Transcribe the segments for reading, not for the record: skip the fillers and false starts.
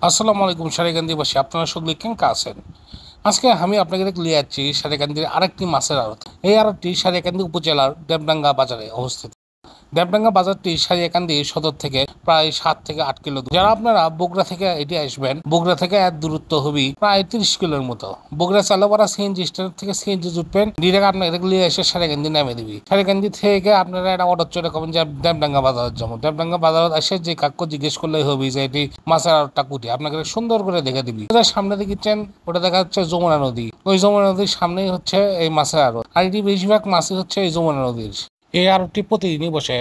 আসসালামু আলাইকুম সারেকান্দিবাসী, আপনারা সকলে কেমন আছেন? আজকে আমি আপনাদের লিয়ে যাচ্ছি সারেকান্দির আরেকটি মাছের আড়ত। এই আড়তটি সারিয়াকান্দি উপজেলার দেবডাঙ্গা বাজারে অবস্থিত। দেবডাঙ্গা বাজারটি সারিয়াকান্দি সদর থেকে প্রায় 7 থেকে 8 কিলো দূর। যারা আপনারা বগুড়া থেকে এটি আসবেন, বগুড়া থেকে এর দূরত্ব হবে প্রায় 30 কিলোর মতো। বগুড়া চালাপাড়া সিএনজি স্ট্যান্ড থেকে সিএনজি জুটবেন, ডিরেক্ট আপনাদের লিয়ে এসে সারিয়াকান্দি নামে দিবি। সারিয়াকান্দি থেকে আপনারা একটা অটো চড়ে কবেন যে দেবডাঙ্গা বাজারের জন্য। দেবডাঙ্গা বাজারত এসে যে কাকু জিজ্ঞেস করলেই হবে যে এটি মাছের আড়তটা কুটি, আপনাকে সুন্দর করে দেখে দিবি। সামনে দেখছেন ওটা দেখা যাচ্ছে যমুনা নদী। ওই যমুনা নদীর সামনেই হচ্ছে এই মাছের আড়ত। আর এটি বেশিরভাগ মাছই হচ্ছে এই যমুনা নদীর। এই আড়তটি প্রতিদিনই বসে।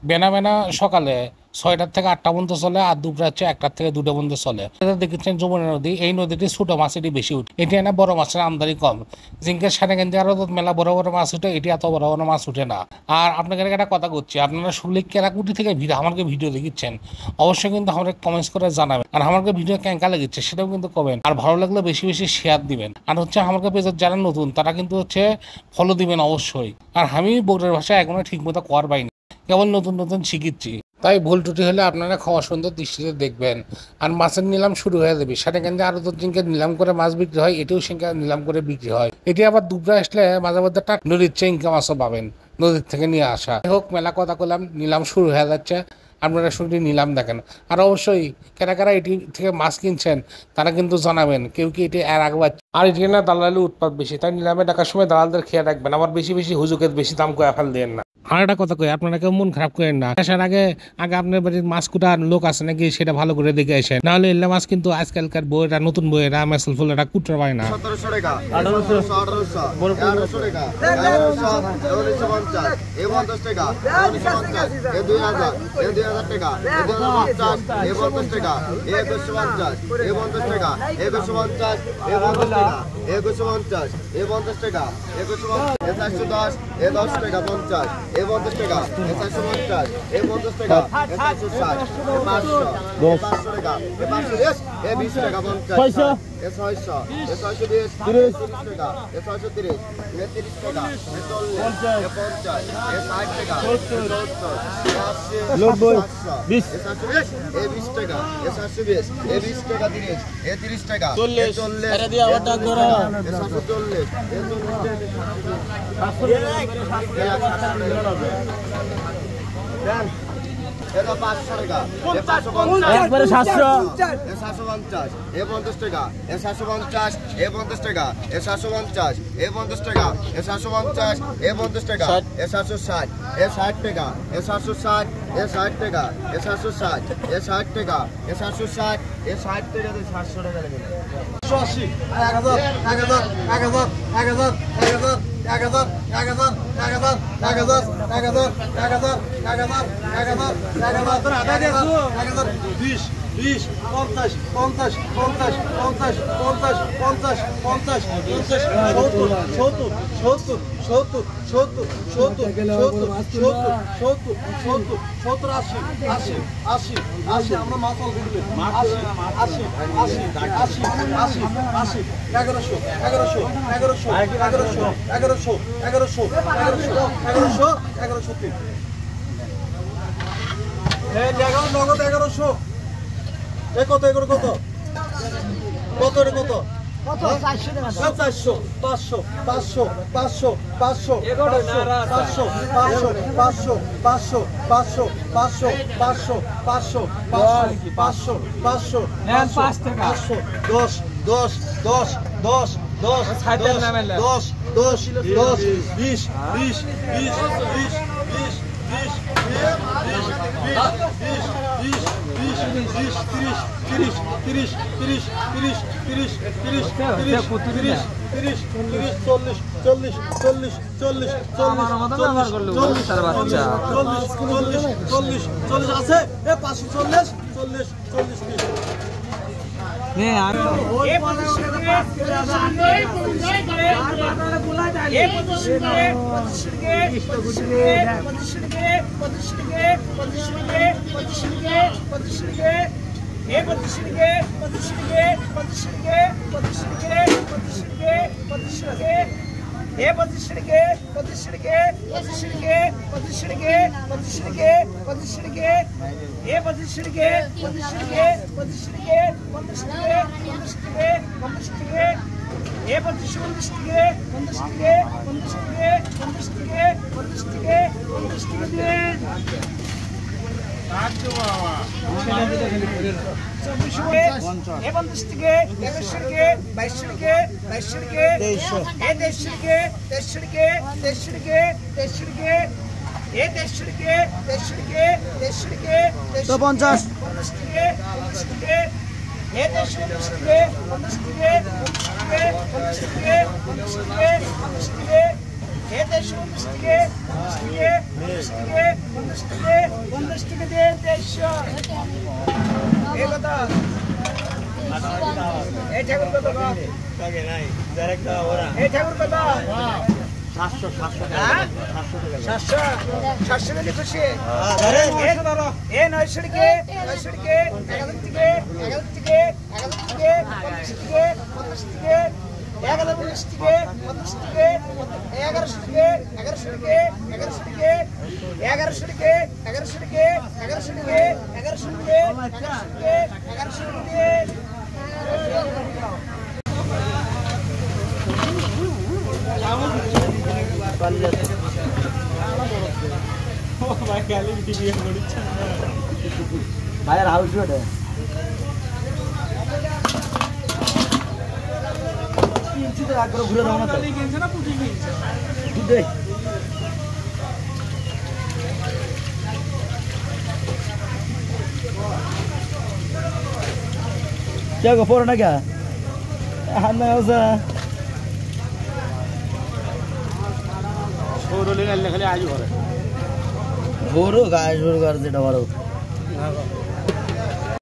বেনা বেনা সকালে 6টা থেকে 8টা পর্যন্ত চলে, আর দুপুরে হচ্ছে 1টা থেকে 2টা পর্যন্ত চলে। দেখেছেন যমুনা নদী, এই নদীটি ছোট মাছ এটি বেশি উঠে। এটি না বড় মাছের আমদানি কম। জিঙ্কের সারেকান্দি আড়ত মেলা বড় বড় মাছ উঠে, এটি এত বড় বড় মাছ উঠে না। আর আপনাদের একটা কথা করছি, আপনারা শুনলে কেরাকুটি থেকে আমাকে ভিডিও দেখিচ্ছেন, অবশ্যই কিন্তু আমাকে কমেন্টস করে জানাবেন। আর আমাকে ভিডিও কেঙ্কা লেগেছে সেটাও কিন্তু কমেন্ট। আর ভালো লাগলে বেশি বেশি শেয়ার দিবেন। আর হচ্ছে আমাকে পেজের যারা নতুন তারা কিন্তু হচ্ছে ফলো দিবেন অবশ্যই। আর আমি বগুড়ার ভাষা এখনো ঠিক মতো কর পাইনি, কেবল নতুন নতুন শিখিচ্ছি। তাই ভুল ত্রুটি হলে আপনারা ক্ষমা সুন্দর দৃষ্টিতে দেখবেন। আর মাছের নিলাম শুরু হয়ে যাবে। সারেকান্দি আরো দিনকে নিলাম করে মাছ বিক্রি হয়, এটিও সেখানে নিলাম করে বিক্রি হয়। এটি আবার দুপুরে আসলে মাঝে মধ্যে নদীর চেঙ্কা মাছও পাবেন, নদীর থেকে নিয়ে আসা। হোক, মেলা কথা করলাম, নিলাম শুরু হয়ে যাচ্ছে। আপনারা শুধু নিলাম দেখেন। আর অবশ্যই কারা কারা এটি থেকে মাছ কিনছেন তারা কিন্তু জানাবেন, কেউ কি এটি আর আগে। আর এটি না দালালি উৎপাদ বেশি, তাই নিলামে টাকার সময় দালালদের খেয়াল রাখবেন। আবার বেশি বেশি হুজুকের বেশি দাম করে ফেল দেন না। আর একটা কথা কই, আপনারা কেউ মন খারাপ করেন না। আসার আগে আগে আপনার বাড়ির মাছ কুটার লোক আছে নাকি সেটা ভালো করে দেখে আসেন, নাহলে এল্লা মাছ কিন্তু আজকালকার বইয়েরা, নতুন বইয়েরা মেসেল ফুলেরা কুটতে পায় না। 1700 টাকা 1800 1800 1800 টাকা 1950 এ 50 টাকা 1950 এ 2000 এ 2000 টাকা এ 2050 এ 50 টাকা এ 150 এ 50 টাকা এ 150 এ 50 টাকা এ 150 এ 50 টাকা এ 150 এ 410 এ 10 টাকা 50 এ 50 টাকা এ 450 এ 50 টাকা এ 460 এ 500 500 টাকা এ 520 এ 20 টাকা 50 এ 600 এ 620 30 টাকা এ 630 এ 30 টাকা এ 40 এ 50 এ 60 টাকা 70 এ 80 90 20 এ 720 এ 20 টাকা এ 720 এ 20 টাকা 30 এ 30 টাকা 40 আরে দিয়া আবার ডাক ধরো এ 740 এ 40 এটা 500 টাকা এ 550 একবারে 700 এ 750 এ 50 টাকা এ 750 এ 50 টাকা এ 750 এ 50 টাকা এ 750 এ 50 টাকা এ 760 এ 60 টাকা এ 760 এ 60 টাকা এ 760 এ 60 টাকা এ 760 এ 60 টাকা তে 700 টাকা লাগে 180 1000 1000 1000 1000 1000 1000 1000 1000 1000 1000 1000 1000 20 20 50 50 50 50 50 50 50 70 70 70 70 70 80 আমরা মাছ করবে 80 80 80 80 80 1100 1100 1100 1100 1100 1100 1100 1100 এই জায়গা নগদ 1100 এ কত এগুলো কত কত রে কত কত 400 টাকা 400 500 500 500 500 500 500 500 500 500 500 500 500 500 500 টাকা 10 10 10 10 10 10 10 10 20 20 20 এ 25 টাকা 25 টাকা 25 টাকা 25 টাকা 25 টাকা 25 টাকা এ 25 টাকা 25 টাকা 25 টাকা 50 টাকা 50 টাকা 50 টাকা এ 25 50 টাকা 50 টাকা 50 টাকা 50 টাকা 50 টাকা 50 টাকা দেন ভাইয়ের হাউস রোডে ঘুরে দাও না क्या गो पोरना क्या हाथ में उसे छोरो ले खाली आज हो रहा है छोरो गाय छोरो कर दे डबरो